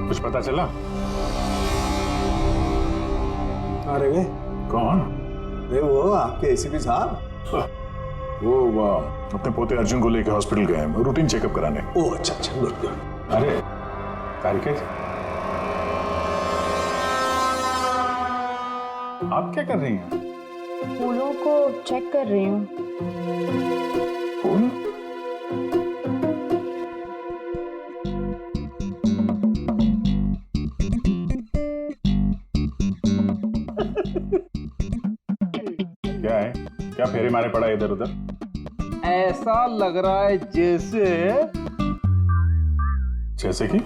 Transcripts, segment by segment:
कुछ पता चला? अरे वे कौन? वे वो आपके एसीपी साहब। वो अपने पोते अर्जुन को लेकर हॉस्पिटल गए हैं, रूटीन चेकअप कराने। ओह अच्छा अच्छा, गुड गुड। अरे तारिका, आप क्या कर रही हैं? फूलों को चेक कर रही हूँ। फूल? क्या है? क्या फेरे मारे पड़ा इधर उधर? ऐसा लग रहा है जैसे कि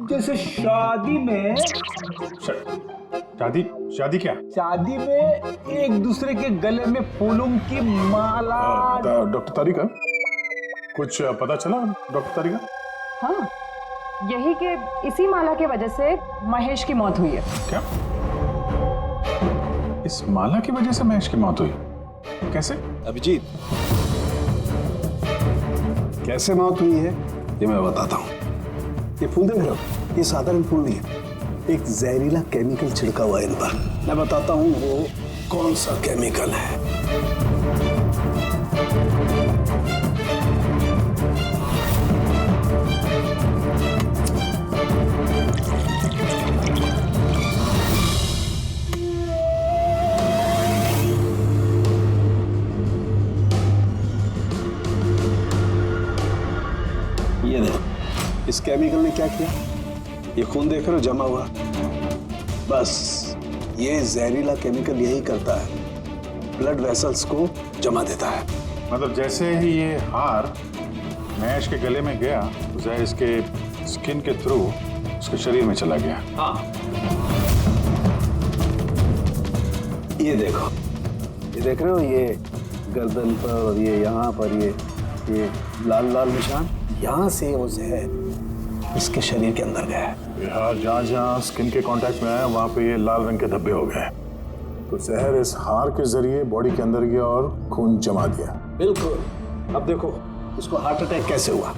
जैसे शादी में शादी क्या? शादी में एक दूसरे के गले में फूलों की माला। डॉक्टर तारिका, कुछ पता चला डॉक्टर तारिका? हाँ, यही कि इसी माला की वजह से महेश की मौत हुई है। क्या? इस माला की वजह से महेश की मौत हुई? कैसे? अभिजीत, कैसे मौत हुई है ये मैं बताता हूँ। ये फूल देख रहे हो, ये साधारण फूल नहीं है, एक जहरीला केमिकल छिड़का हुआ है इन पर। मैं बताता हूँ वो कौन सा केमिकल है। ये देखो, इस केमिकल ने क्या किया, ये खून देख रहे हो जमा हुआ, बस ये जहरीला केमिकल यही करता है, ब्लड वेसल्स को जमा देता है। मतलब जैसे ही ये हार महेश के गले में गया, तो जहर इसके स्किन के थ्रू उसके शरीर में चला गया। हाँ, ये देखो, ये देख रहे हो, ये गर्दन पर और ये यहाँ पर ये लाल लाल निशान, यहाँ से वो जहर इसके शरीर के अंदर गया है। हार जहाँ जहाँ स्किन के कांटेक्ट में आया, वहाँ पे ये लाल रंग के धब्बे हो गए। तो जहर इस हार के जरिए बॉडी के अंदर गया और खून जमा दिया। बिल्कुल। अब देखो इसको हार्ट अटैक कैसे हुआ।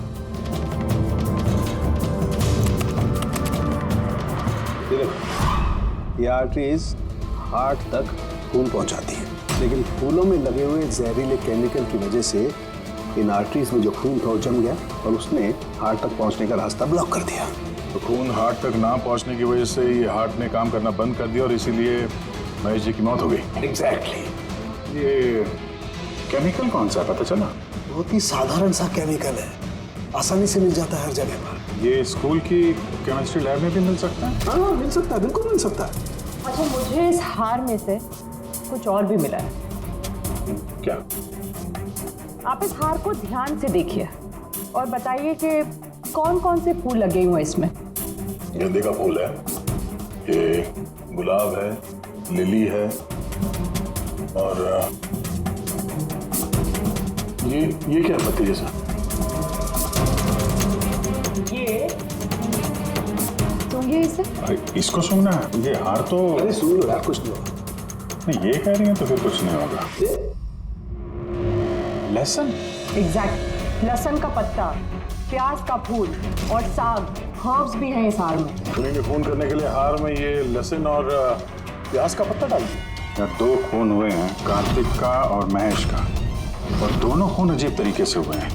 ये देखो, ये आर्टरीज हार्ट तक खून पहुंचाती है, लेकिन फूलों में लगे हुए जहरीले केमिकल की वजह से इन आर्टरीज में जो खून था वो जम गया और उसने हार्ट तक पहुंचने का रास्ता ब्लॉक कर दिया। तो खून हार्ट तक ना पहुंचने की वजह से ये हार्ट ने काम करना बंद कर दिया और इसीलिए महेश जी की मौत हो गई। एग्जैक्टली। ये केमिकल कौन सा है, पता चला? बहुत ही साधारण सा केमिकल है, आसानी से मिल जाता है हर जगह पर। ये स्कूल की केमिस्ट्री लैब में भी मिल सकता है? हाँ मिल सकता है, बिल्कुल मिल सकता है। अच्छा, मुझे इस हार में से कुछ और भी मिला है। क्या? आप इस हार को ध्यान से देखिए और बताइए कि कौन कौन से फूल लगे हुए हैं इसमें। गेंदे का फूल है, ये गुलाब है, लिली है, और ये क्या पत्ती जैसा? ये सूंघिए इसे। अरे इसको सूंघना है? ये हार तो अरे सुन लो यार, कुछ नहीं होगा। नहीं, ये कह रही हैं तो फिर कुछ नहीं होगा। लहसुन? एग्जैक्ट, लहसुन का पत्ता, प्याज का फूल और साग, हर्ब्स भी हैं इस हार में। खून के खून करने के लिए हार में ये लहसुन और प्याज का पत्ता डाल दिया। दो खून हुए हैं, कार्तिक का और महेश का, और दोनों खून अजीब तरीके से हुए हैं।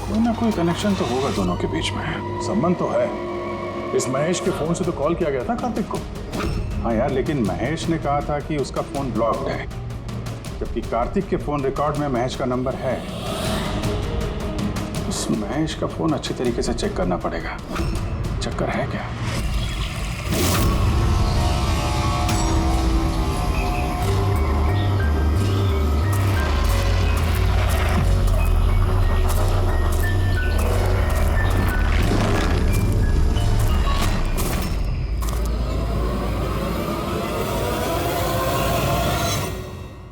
कोई ना कोई कनेक्शन तो होगा दोनों के बीच में, संबंध तो है। इस महेश के फोन से तो कॉल किया गया था कार्तिक को। हाँ यार, लेकिन महेश ने कहा था कि उसका फोन ब्लॉक्ड है, जबकि कार्तिक के फोन रिकॉर्ड में महेश का नंबर है। उस महेश का फोन अच्छी तरीके से चेक करना पड़ेगा। चक्कर है क्या?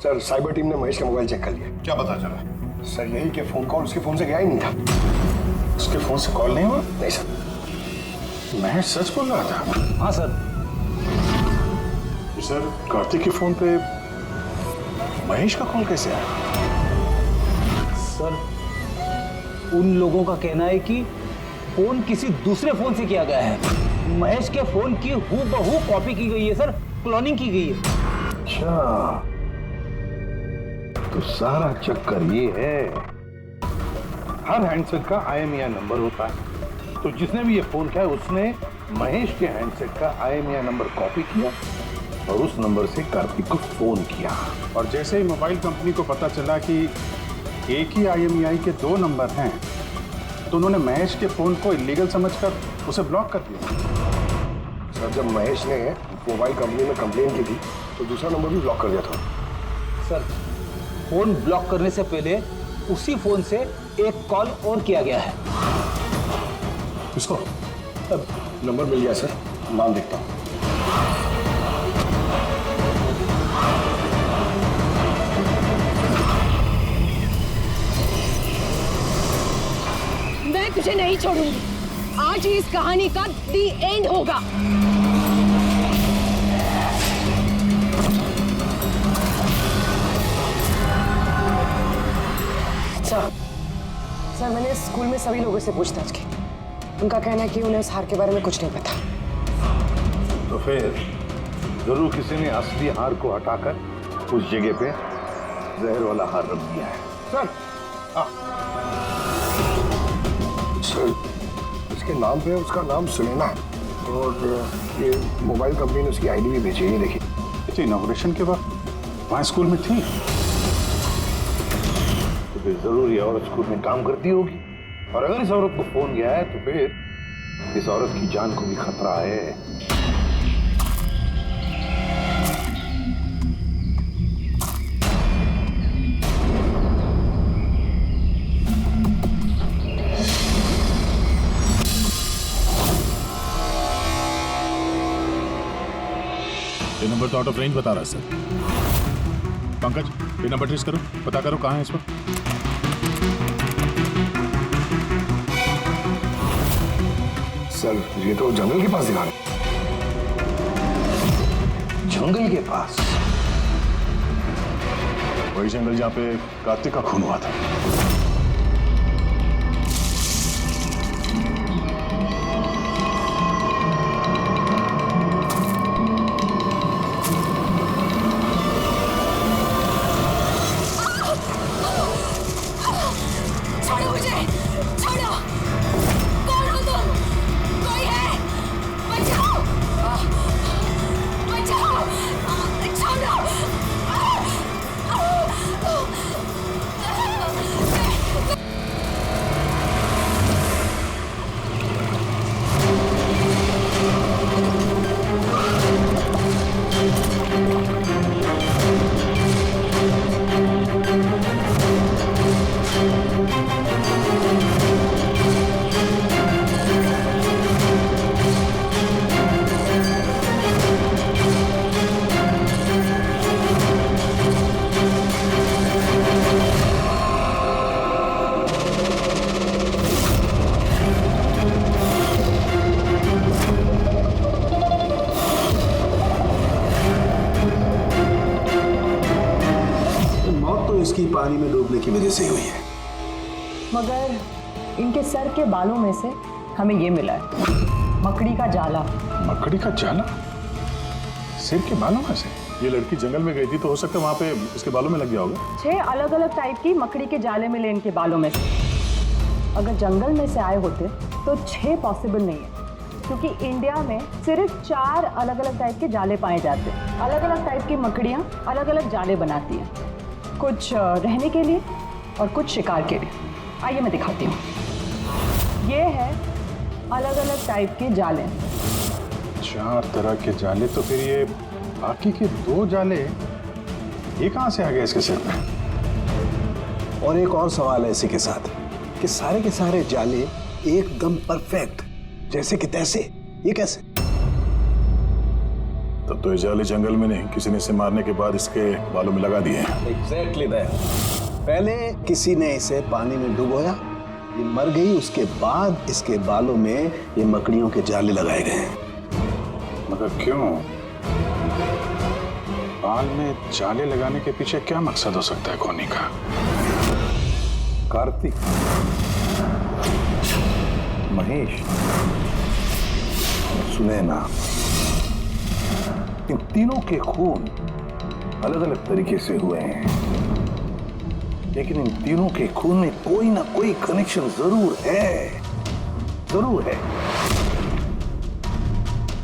सर, साइबर टीम ने महेश का मोबाइल चेक कर लिया। क्या पता चला? सर यही कि फोन कॉल उसके फोन से गया ही नहीं था। उसके फोन से कॉल नहीं हुआ? नहीं सर। महेश सच बोल रहा था? हाँ सर। सर, कार्तिक के फोन पे महेश का कॉल कैसे आया? सर, उन लोगों का कहना है कि फोन किसी दूसरे फोन से किया गया है। महेश के फोन की हूबहू कॉपी की गई है सर, क्लोनिंग की गई है। अच्छा, तो सारा चक्कर ये है, हर हैंडसेट का IMEI नंबर होता है, तो जिसने भी ये फोन किया उसने महेश के हैंडसेट का IMEI नंबर कॉपी किया और उस नंबर से कार्तिक को फोन किया। और जैसे ही मोबाइल कंपनी को पता चला कि एक ही IMEI के 2 नंबर हैं, तो उन्होंने महेश के फोन को इलीगल समझकर उसे ब्लॉक कर दिया। सर, जब महेश ने मोबाइल कंपनी में कंप्लेन की थी तो दूसरा नंबर भी ब्लॉक कर दिया था। सर, फोन ब्लॉक करने से पहले उसी फोन से एक कॉल और किया गया है। किसको? अब नंबर मिल गया सर, नाम देखता हूँ। मैं तुझे नहीं छोड़ूंगी। आज ही इस कहानी का दी एंड होगा। सर, मैंने स्कूल में सभी लोगों से पूछताछ की। उनका कहना है कि उन्हें उस हार के बारे में कुछ नहीं पता। तो फिर जरूर किसी ने असली हार को हटाकर उस जगह पे जहर वाला हार रख दिया है। सर, सर, इसके नाम पे उसका नाम सुलेना है और ये मोबाइल कंपनी ने उसकी ID भी भेजी है, ये देखिए। तो इनॉग्रेशन के वक्त वहाँ स्कूल में थी, तो फिर जरूर ये औरत स्कूल में काम करती होगी, और अगर इस औरत को फोन गया है तो फिर इस औरत की जान को भी खतरा है। ये नंबर तो आउट ऑफ रेंज बता रहा है सर। पंकज, ये नंबर ट्रेस करो, पता करो कहाँ है इस वक्त। सर, ये तो जंगल के पास दिखा रहे। जंगल के पास? वही जंगल जहाँ पे कार्तिक का खून हुआ था। छोड़ो मुझे, छोड़ो। कौन हो तुम? कोई है? बचाओ, बचाओ, छोड़ो। इसकी पानी में डूबने की वजह से ही हुई है। मगर इनके सर के बालों में से हमें ये मिला है, मकड़ी का जाला। मकड़ी का जाला? सिर के बालों में से? ये लड़की जंगल में गई थी तो हो सकता है वहाँ पे इसके बालों में लग गया होगा। 6 अलग अलग टाइप की मकड़ी के जाले मिले इनके बालों में से। अगर जंगल में से आए होते तो 6 पॉसिबल नहीं है, क्योंकि इंडिया में सिर्फ 4 अलग अलग टाइप के जाले पाए जाते हैं। अलग अलग टाइप की मकड़ियाँ अलग अलग जाले बनाती हैं, कुछ रहने के लिए और कुछ शिकार के लिए। आइए मैं दिखाती हूँ। ये है अलग अलग टाइप के जाले। 4 तरह के जाले, तो फिर ये बाकी के 2 जाले ये कहाँ से आ गए इसके सिर पे? और एक और सवाल है इसी के साथ कि सारे के सारे जाले एकदम परफेक्ट जैसे कि तैसे, ये कैसे? तब तो ये जाले जंगल में नहीं, किसी ने इसे मारने के बाद इसके बालों में लगा दिए हैं। Exactly that. पहले किसी ने इसे पानी में डुबोया, ये मर गई, उसके बाद इसके बालों में ये मकड़ियों के जाले लगाए गए हैं। मगर क्यों? बाल में जाले लगाने के पीछे क्या मकसद हो सकता है कोनी का? कार्तिक, महेश और सुनैना, इन तीनों के खून अलग अलग तरीके से हुए हैं, लेकिन इन तीनों के खून में कोई ना कोई कनेक्शन जरूर है, जरूर है।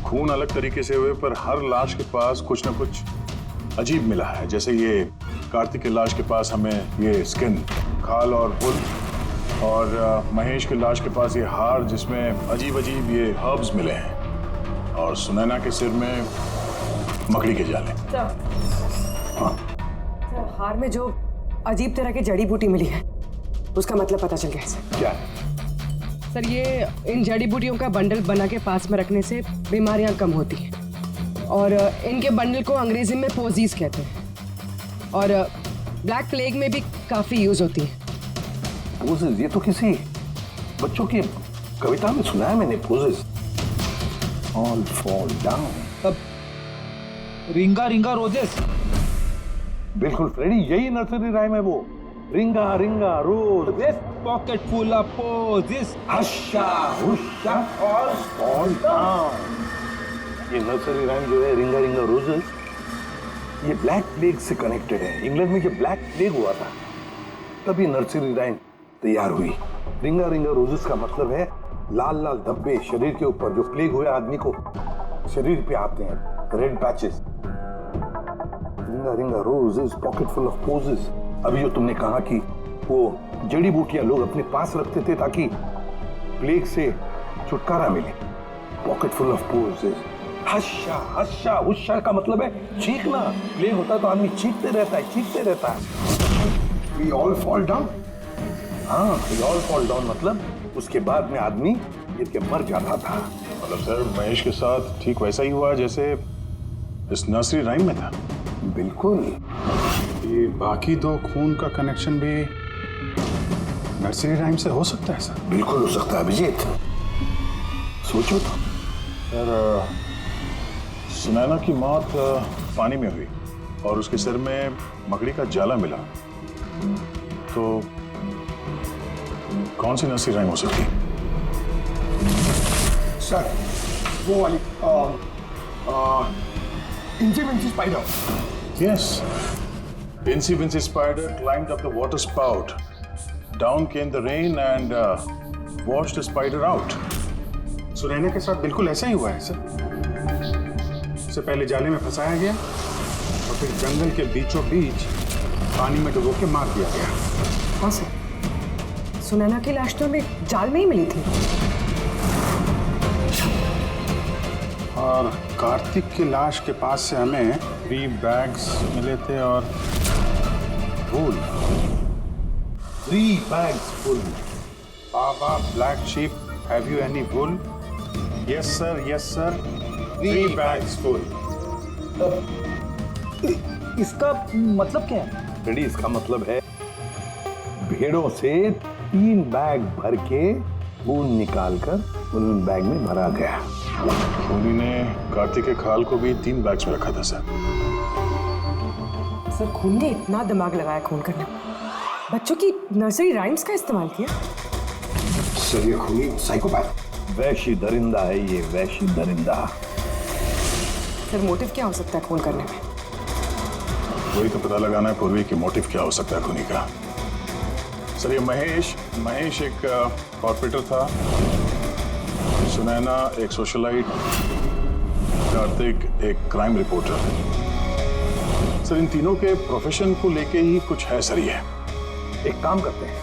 खून अलग तरीके से हुए पर हर लाश के पास कुछ ना कुछ अजीब मिला है। जैसे ये कार्तिक की लाश के पास हमें ये स्किन, खाल और पुल, और महेश की लाश के पास ये हार जिसमें अजीब अजीब ये हर्ब्स मिले हैं, और सुनैना के सिर में मकड़ी के जाले। सर, हार में जो अजीब तरह की जड़ी बूटी मिली है उसका मतलब पता चल गया सर। क्या? सर, ये इन जड़ी बूटियों का बंडल बना के पास में रखने से बीमारियां कम होती हैं, और इनके बंडल को अंग्रेजी में पोजीज कहते हैं, और ब्लैक प्लेग में भी काफी यूज होती है। पोजेस? ये तो किसी बच्चों की कविता में सुना है मैंने। Posies all fall down. तब रिंगा रिंगा रोजेस। बिल्कुल फ्रेडी, यही नर्सरी राइम है वो। Ring a ring a rose, this pocket full of posies, hush a hush a all fall down. ये नर्सरी राइम जो है रिंगा रिंगा रोजेस, ये ब्लैक प्लेग से कनेक्टेड है। इंग्लैंड में जब ब्लैक प्लेग हुआ था तब ये नर्सरी राइम तैयार हुई। रिंगा रिंगा रोजेस का मतलब है लाल लाल धब्बे शरीर के ऊपर जो प्लेग हुए आदमी को शरीर पे आते हैं, रेड पैचेस। रिंगा रिंगा roses pocket full of posies. अभी जो तुमने कहा कि वो जड़ी बूटियां लोग अपने पास रखते थे ताकि प्लेग से छुटकारा मिले, पॉकेट फुल ऑफ पोजेस। हश्शा हश्शा हुश्शा का मतलब है चीखना। प्लेग होता है तो आदमी चीखते रहता है, चीखते रहता है। We all fall down? हाँ, we all fall down मतलब उसके बाद में आदमी गिर के मर जाता था। मतलब सर महेश के साथ ठीक वैसा ही हुआ जैसे इस नर्सरी राइम में था। बिल्कुल। ये बाकी दो खून का कनेक्शन भी नर्सरी राइम से हो सकता है सर? बिल्कुल हो सकता है अभिजीत, सोचो तो। सर सुनैना की मौत पानी में हुई और उसके सिर में मकड़ी का जाला मिला, तो कौन सी नर्सरी राइम हो सकती है? सर वो वाली इंची Vinci spider. Yes. Incy Wincy Spider climbed up the water spout. Down came the rain and washed the spider out. Sunaina के साथ बिल्कुल ऐसा ही हुआ है सर। उससे पहले जाले में फंसाया गया और फिर जंगल के बीचों बीच पानी में डुबो के मार दिया गया। हाँ सर, सुनैना की लाश तो हमें जाल में ही मिली थी। और कार्तिक की लाश के पास से हमें 3 बैग्स मिले थे और फूल। 3 bags full. Baa baa black sheep, have you any wool? Yes sir, yes sir, 3 bags full. इसका मतलब क्या है? रेडी, इसका मतलब है भेड़ों से 3 बैग भर के खून निकालकर उन बैग में भरा गया। खूनी ने कार्तिक के खाल को भी 3 बैग्स में रखा था सर। सर, खून ने इतना दिमाग लगाया खून करने में, बच्चों की नर्सरी राइम्स का इस्तेमाल किया। सर ये खूनी साइकोपैथ। वैशी दरिंदा है ये, वैशी दरिंदा। सर, मोटिव क्या हो सकता है खून करने में? वही तो पता लगाना है पूर्वी की मोटिव क्या हो सकता है खूनी का। सर ये महेश एक कॉर्पोरेटर था, सुनैना एक सोशलाइट, कार्तिक एक क्राइम रिपोर्टर। सर इन तीनों के प्रोफेशन को लेके ही कुछ है सर। ये एक काम करते हैं,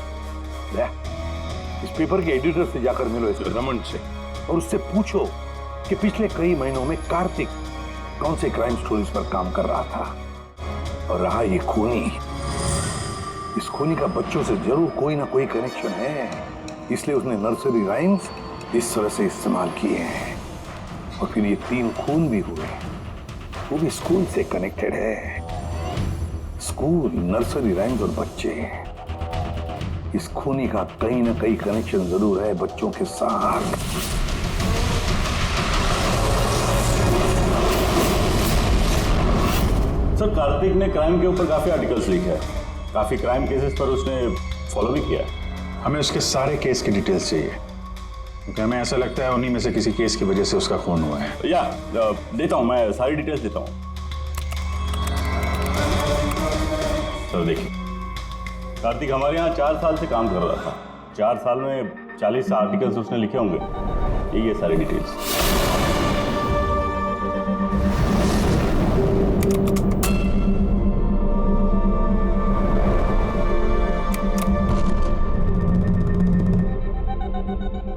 ले, इस पेपर के एडिटर से जाकर मिलो, इस रमन से, और उससे पूछो कि पिछले कई महीनों में कार्तिक कौन से क्राइम स्टोरीज पर काम कर रहा था। और रहा ये खूनी, इस खूनी का बच्चों से जरूर कोई ना कोई कनेक्शन है, इसलिए उसने नर्सरी राइम्स इस तरह से इस्तेमाल किए हैं। और फिर ये 3 खून भी हुए, वो भी स्कूल से कनेक्टेड है। स्कूल, नर्सरी राइम्स और बच्चे, इस खूनी का कहीं ना कहीं कनेक्शन जरूर है बच्चों के साथ। सर कार्तिक ने क्राइम के ऊपर काफी आर्टिकल्स लिखे हैं, काफी क्राइम केसेस पर उसने फॉलो भी किया है। हमें उसके सारे केस की डिटेल्स चाहिए। क्योंकि हमें ऐसा लगता है उन्हीं में से किसी केस की वजह से उसका खून हुआ है। या देता हूँ, मैं सारी डिटेल्स देता हूँ। सर देखिए, कार्तिक हमारे यहाँ 4 साल से काम कर रहा था। 4 साल में 40 आर्टिकल्स उसने लिखे होंगे। ये सारी डिटेल्स।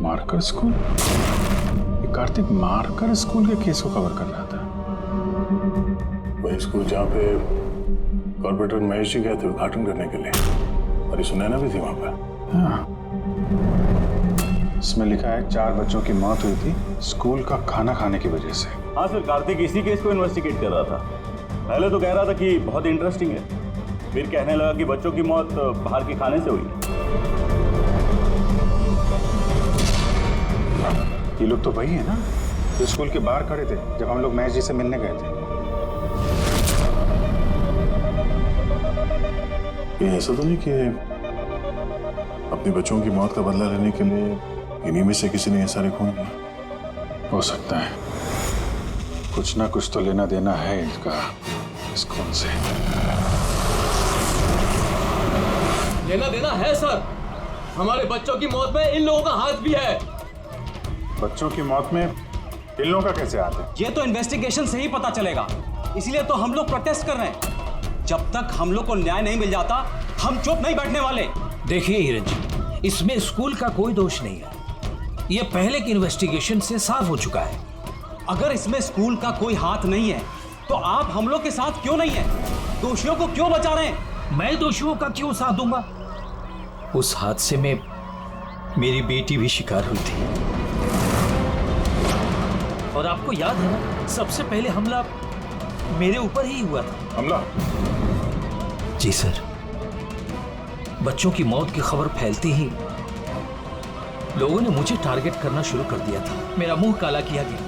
Marker school? ये कार्तिक मार्कर स्कूल के केस को कवर कर रहा था। वही स्कूल जहाँ पे कॉर्पोरेटर महेश जी गए थे उद्घाटन करने के लिए, और सुनैना भी थी वहां पर। हाँ, इसमें लिखा है 4 बच्चों की मौत हुई थी स्कूल का खाना खाने की वजह से। हाँ सर, कार्तिक इसी केस को इन्वेस्टिगेट कर रहा था। पहले तो कह रहा था कि बहुत इंटरेस्टिंग है, फिर कहने लगा कि बच्चों की मौत बाहर के खाने से हुई। ये लोग तो वही है ना जो स्कूल के बाहर खड़े थे जब हम लोग महेश जी से मिलने गए थे। ये ऐसा तो नहीं कि अपने बच्चों की मौत का बदला लेने के लिए इन्हीं में से किसी ने ये सारे खून किए? हो सकता है, कुछ ना कुछ तो लेना देना है इनका इस खून से। लेना देना है सर। हमारे बच्चों की मौत में इन लोगों का हाथ भी है। बच्चों की मौत में इन लोगों का कैसे हाथ है? ये तो इन्वेस्टिगेशन से ही पता चलेगा, इसलिए तो हम लोग प्रोटेस्ट कर रहे हैं। जब तक हम लोग को न्याय नहीं मिल जाता हम चुप नहीं बैठने वाले। देखिए हिरन जी, इसमें स्कूल का कोई दोष नहीं है। ये पहले की इन्वेस्टिगेशन से साफ हो चुका है। अगर इसमें स्कूल का कोई हाथ नहीं है तो आप हम लोग के साथ क्यों नहीं है? दोषियों को क्यों बचा रहे हैं? मैं दोषियों का क्यों साथ दूंगा? उस हादसे में मेरी बेटी भी शिकार हुई थी। और आपको याद है ना, सबसे पहले हमला मेरे ऊपर ही हुआ था। हमला? जी सर। बच्चों की मौत की खबर फैलती ही लोगों ने मुझे टारगेट करना शुरू कर दिया था। मेरा मुंह काला किया गया,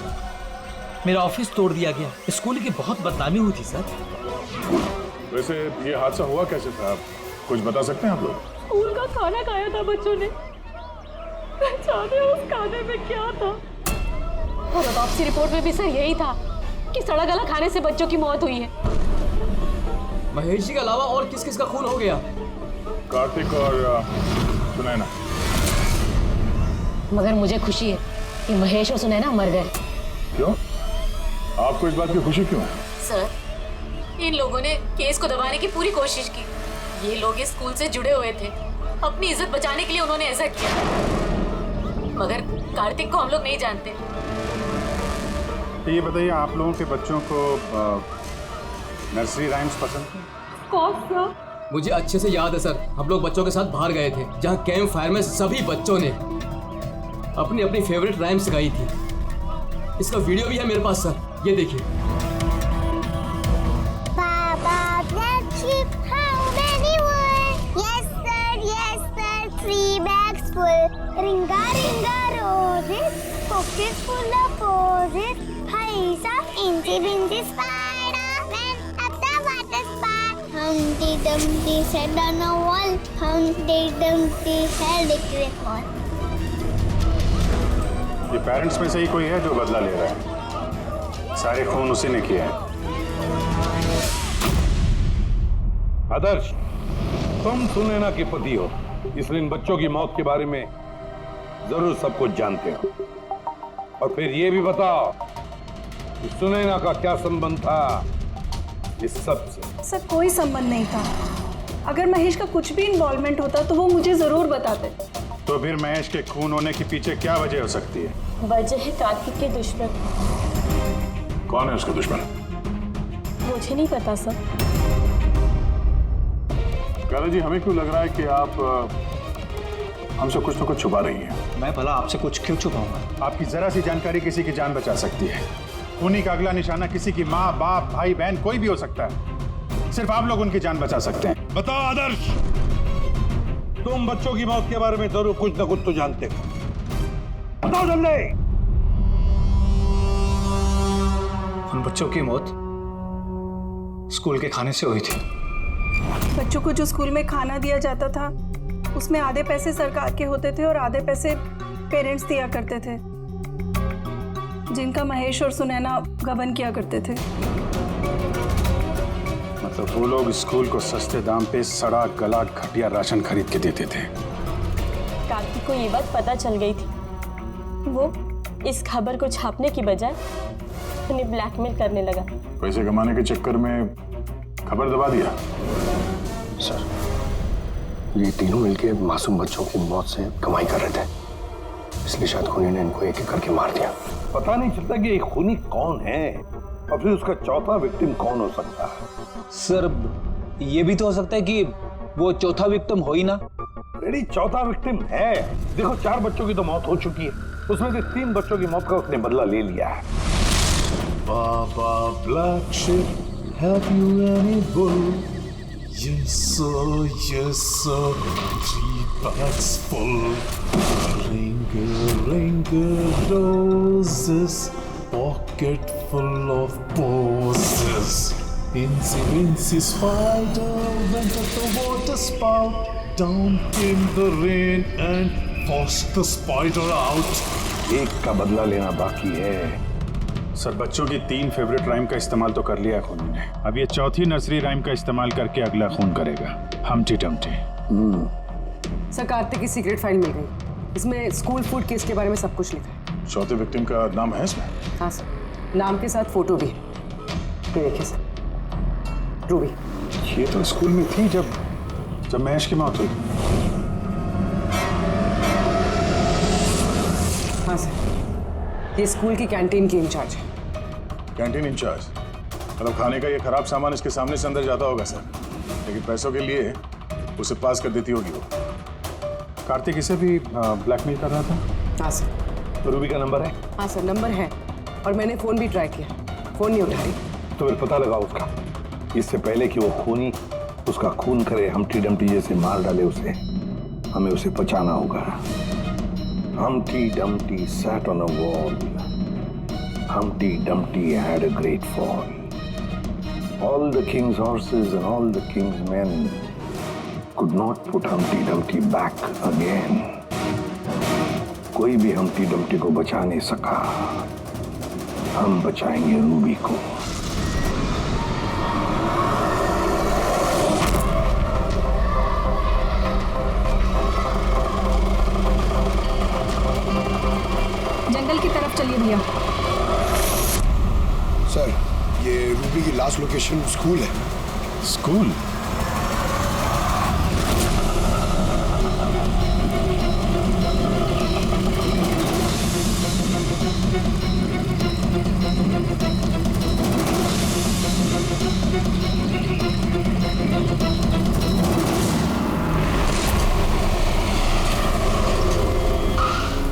मेरा ऑफिस तोड़ दिया गया, स्कूल की बहुत बदनामी हुई थी सर। वैसे ये हादसा हुआ कैसे था, आप कुछ बता सकते हैं आप लोग? स्कूल का खाना खाया था बच्चों ने, जाने उस खाने में क्या था। और ऑटोप्सी रिपोर्ट में भी सर यही था कि सड़ा गला खाने से बच्चों की मौत हुई है। महेश जी के अलावा और किस किस का खून हो गया? कार्तिक और सुनैना। मगर मुझे खुशी है कि महेश और सुनैना मर गए। क्यों? आपको इस बात की खुशी क्यों है? सर, इन लोगों ने केस को दबाने की पूरी कोशिश की। ये लोग इस स्कूल से जुड़े हुए थे, अपनी इज्जत बचाने के लिए उन्होंने ऐसा किया। मगर कार्तिक को हम लोग नहीं जानते। तो ये बताइए, आप लोगों के बच्चों को नर्सरी राइम्स पसंद है? कौन सा? मुझे अच्छे से याद है सर, हम लोग बच्चों के साथ बाहर गए थे जहाँ कैंप फायर में सभी बच्चों ने अपनी अपनी फेवरेट राइम्स गाई थी। इसका वीडियो भी है मेरे पास सर, ये देखिए। Ringa ringa roses, pockets full of posies. Haisa incy wincy Spider-Man at the water spout. Humpty Dumpty sat on a wall. Humpty Dumpty held a great ball. ये parents में से ही कोई है जो बदला ले रहा है? सारे खून उसी ने किए हैं। आदर्श, तुम सुनैना के पति हो, इसलिए इन बच्चों की मौत के बारे में जरूर सब कुछ जानते हो। और फिर ये भी बताओ कि सुनैना का क्या संबंध था इस सब से? सर, कोई संबंध नहीं था। अगर महेश का कुछ भी इन्वॉल्वमेंट होता तो वो मुझे जरूर बताते। तो फिर महेश के खून होने के पीछे क्या वजह हो सकती है? वजह है कार्तिक के दुश्मन। कौन है उसका दुश्मन? मुझे नहीं पता सर। काला जी, हमें क्यों लग रहा है कि आप हमसे कुछ तो कुछ छुपा रही हैं? मैं भला आपसे कुछ क्यों छुपाऊंगा? आपकी जरा सी जानकारी किसी की जान बचा सकती है। खूनी का अगला निशाना किसी की माँ, बाप, भाई, बहन कोई भी हो सकता है। सिर्फ आप लोग उनकी जान बचा सकते हैं। बताओ आदर्श, तुम बच्चों की मौत के बारे में जरूर कुछ ना कुछ तो जानते हो। बताओ जल्दी। उन बच्चों की मौत स्कूल के खाने से हुई थी। बच्चों को जो स्कूल में खाना दिया जाता था उसमें आधे पैसे सरकार के होते थे और आधे पैसे पेरेंट्स दिया करते थे, जिनका महेश और सुनैना गबन किया करते थे। मतलब वो लोग स्कूल को सस्ते दाम पे सड़ा गला घटिया राशन खरीद के देते थे। कार्तिक को ये बात पता चल गई थी। वो इस खबर को छापने की बजाय उन्हें ब्लैकमेल करने लगा। पैसे कमाने के चक्कर में खबर दबा दिया। सर, ये तीनों मिलके मासूम बच्चों की मौत से कमाई कर रहे थे, इसलिए शायद खूनी ने इनको एक एक करके मार दिया। पता नहीं चलता कि ये खूनी कौन है और फिर उसका चौथा विक्टिम कौन हो सकता है। सर, ये भी तो हो सकता है कि वो चौथा विक्टिम हो ही ना। रेडी, चौथा विक्टिम है। देखो, 4 बच्चों की तो मौत हो चुकी है, उसमें से 3 बच्चों की मौत का उसने बदला ले लिया है। Baba Black Sheep, have you any bull? Yes sir, 3 bags full. Ring roses, pocket full of posies. Incy spider went at the water spout. Down came the rain and forced the spider out. एक का बदला लेना बाकी है। Sir, बच्चों की 3 favourite rhyme का इस्तेमाल तो कर लिया खूनी ने। अब ये चौथी नर्सरी राइम का इस्तेमाल करके अगला खून करेगा, हमटी टमटी। सर, कार्तिक की सीक्रेट फाइल मिल गई। इसमें स्कूल फूड केस के बारे में सब कुछ लिखा है। चौथे विक्टिम का नाम है इसमें? हाँ सर, नाम के साथ फोटो भी। तो देखिए सर, रूबी। ये तो स्कूल में थी जब महेश की मौत हुई। हाँ सर, ये स्कूल की कैंटीन की इंचार्ज है। Canteen in charge? मतलब खाने का ये खराब सामान इसके सामने से अंदर जाता होगा सर, लेकिन पैसों के लिए उसे पास कर देती होगी वो। कार्तिक इसे भी ब्लैकमेल कर रहा था? हाँ सर। तो रूबी का नंबर है? हाँ सर, नंबर है, और मैंने फोन भी ट्राई किया, फोन नहीं उठा रही। तो फिर पता लगा उसका, इससे पहले कि वो खूनी उसका खून करे, हमटी डमटी जैसे मार डाले उसे, हमें उसे बचाना होगा। Humpty Dumpty sat on a wall. Humpty Dumpty had a great fall. All the king's horses and all the king's men could not put Humpty Dumpty back again. कोई भी Humpty Dumpty को बचा नहीं सका। हम बचाएंगे रूबी को। जंगल की तरफ चलिए भैया। सर, ये रूबी की लास्ट लोकेशन स्कूल है। स्कूल?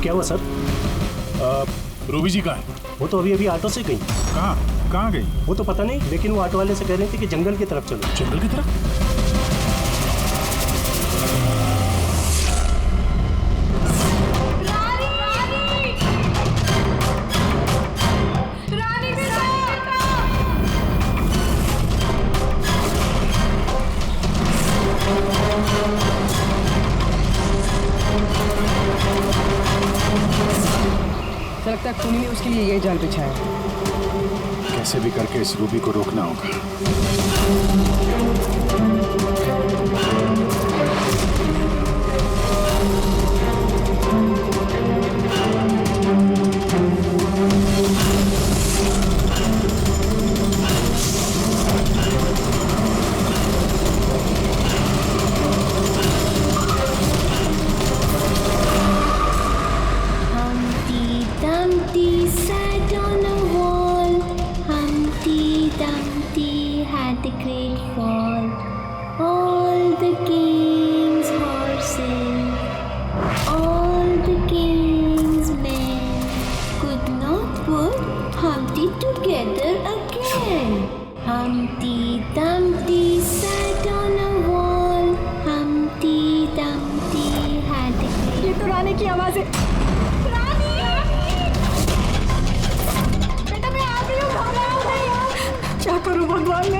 क्या हुआ सर? रूबी जी कहाँ है? वो तो अभी ऑटो से गई। कहाँ गई? वो तो पता नहीं, लेकिन वो ऑटो वाले से कह रहे थे कि जंगल की तरफ चलो। जंगल की तरफ? लगता है खूनी ने उसके लिए यही जाल बिछाया। कैसे भी करके इस रूबी को रोकना होगा। Dumpty sat on a wall. Humpty Dumpty had a great fall. All the king's horses, all the king's men could not put Humpty together again. Humpty Dumpty sat on a wall. Humpty Dumpty had a great. ये तो रानी की आवाज है। क्या करूं भगवान ने?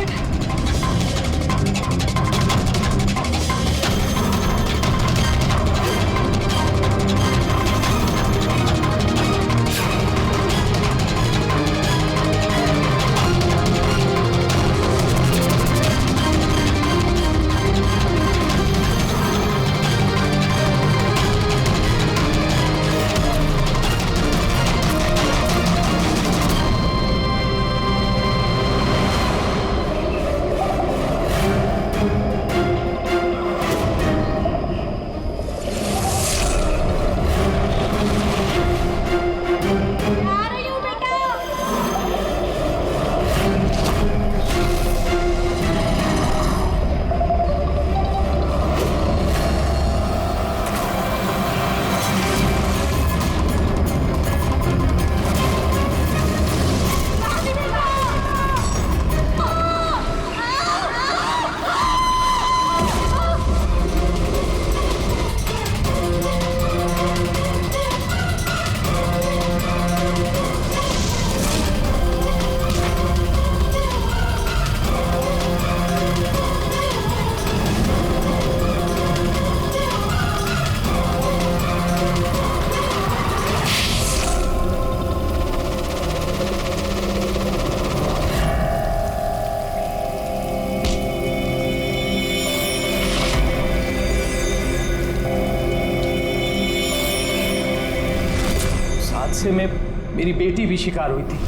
हादसे में मेरी बेटी भी शिकार हुई थी।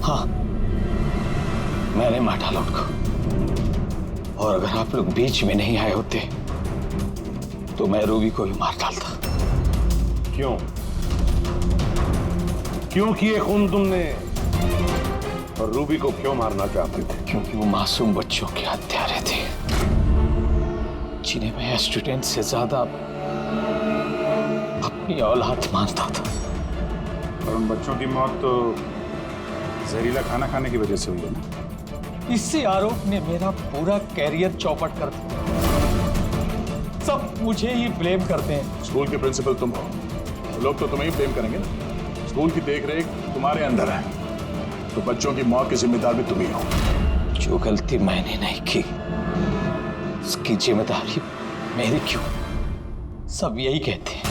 हाँ, मैंने मार डाला उनको, और अगर आप लोग बीच में नहीं आए होते तो मैं रूबी को भी मार डालता। क्यों क्यों किए खून तुमने, और रूबी को क्यों मारना चाहते थे? क्योंकि वो मासूम बच्चों के हत्यारे थे, जिन्हें मैं स्टूडेंट से ज्यादा अपनी औलाद मानता था। और उन बच्चों की मौत तो जहरीला खाना खाने की वजह से हुई है ना? इसी आरोप ने मेरा पूरा कैरियर चौपट कर दिया। सब मुझे ही ब्लेम करते हैं। स्कूल के प्रिंसिपल तुम हो, तो लोग तो तुम्हें ही ब्लेम करेंगे ना। स्कूल की देखरेख तुम्हारे अंदर है, तो बच्चों की मौत की जिम्मेदार भी तुम ही हो। जो गलती मैंने नहीं की, उसकी जिम्मेदारी मेरी क्यों? सब यही कहते हैं।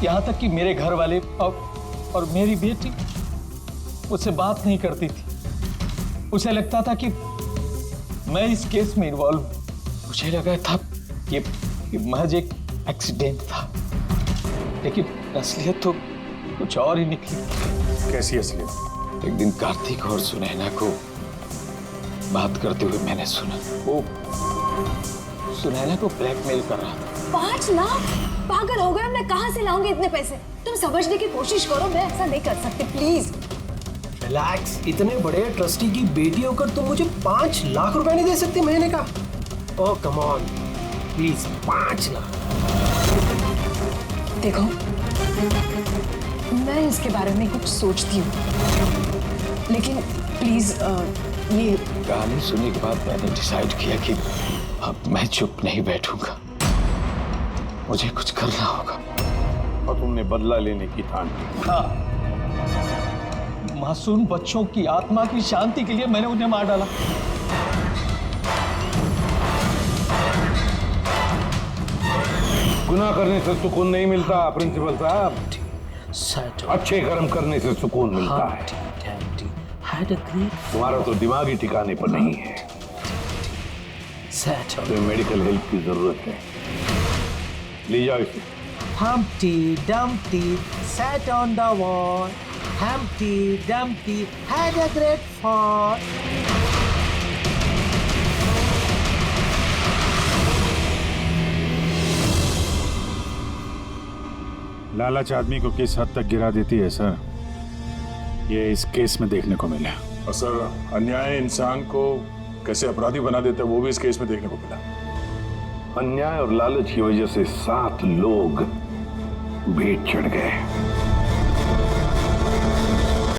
यहाँ तक कि मेरे घर वाले और मेरी बेटी उससे बात नहीं करती थी। उसे लगता था कि मैं इस केस में इन्वॉल्व हूं। मुझे लगा था ये महज एक एक्सीडेंट था, लेकिन असलियत तो कुछ और ही निकली। कैसी असलियत? एक दिन कार्तिक और सुनैना को बात करते हुए मैंने सुना। वो सुनैना को ब्लैकमेल कर रहा था। 5 लाख? पागल हो गया, मैं कहां से लाऊंगी इतने पैसे? तुम समझने की कोशिश करो, मैं ऐसा नहीं कर सकती, प्लीज। रिलैक्स, इतने बड़े ट्रस्टी की बेटी होकर तुम मुझे 5 लाख रुपए नहीं दे सकती महीने का? ओह कम ऑन, प्लीज 5 लाख। देखो, मैं इसके बारे में कुछ सोचती हूँ, लेकिन प्लीज ये कहानी सुनने के बाद मैंने डिसाइड किया कि अब मैं चुप नहीं बैठूंगा, मुझे कुछ करना होगा। और तुमने बदला लेने की ठान ली? हाँ, मासूम बच्चों की आत्मा की शांति के लिए मैंने उन्हें मार डाला। गुनाह करने से सुकून नहीं मिलता प्रिंसिपल साहब, अच्छे कर्म करने से सुकून मिलता है। तुम्हारा तो दिमाग ही ठिकाने पर नहीं है, तो मेडिकल हेल्प की जरूरत है। ले जाओ इसे। Humpty Dumpty sat on the wall. Humpty Dumpty had a great fall. लालच आदमी को किस हद तक गिरा देती है सर, ये इस केस में देखने को मिला। और सर, अन्याय इंसान को कैसे अपराधी बना देता है वो भी इस केस में देखने को मिला। अन्याय और लालच की वजह से 7 लोग भेंट चढ़ गए।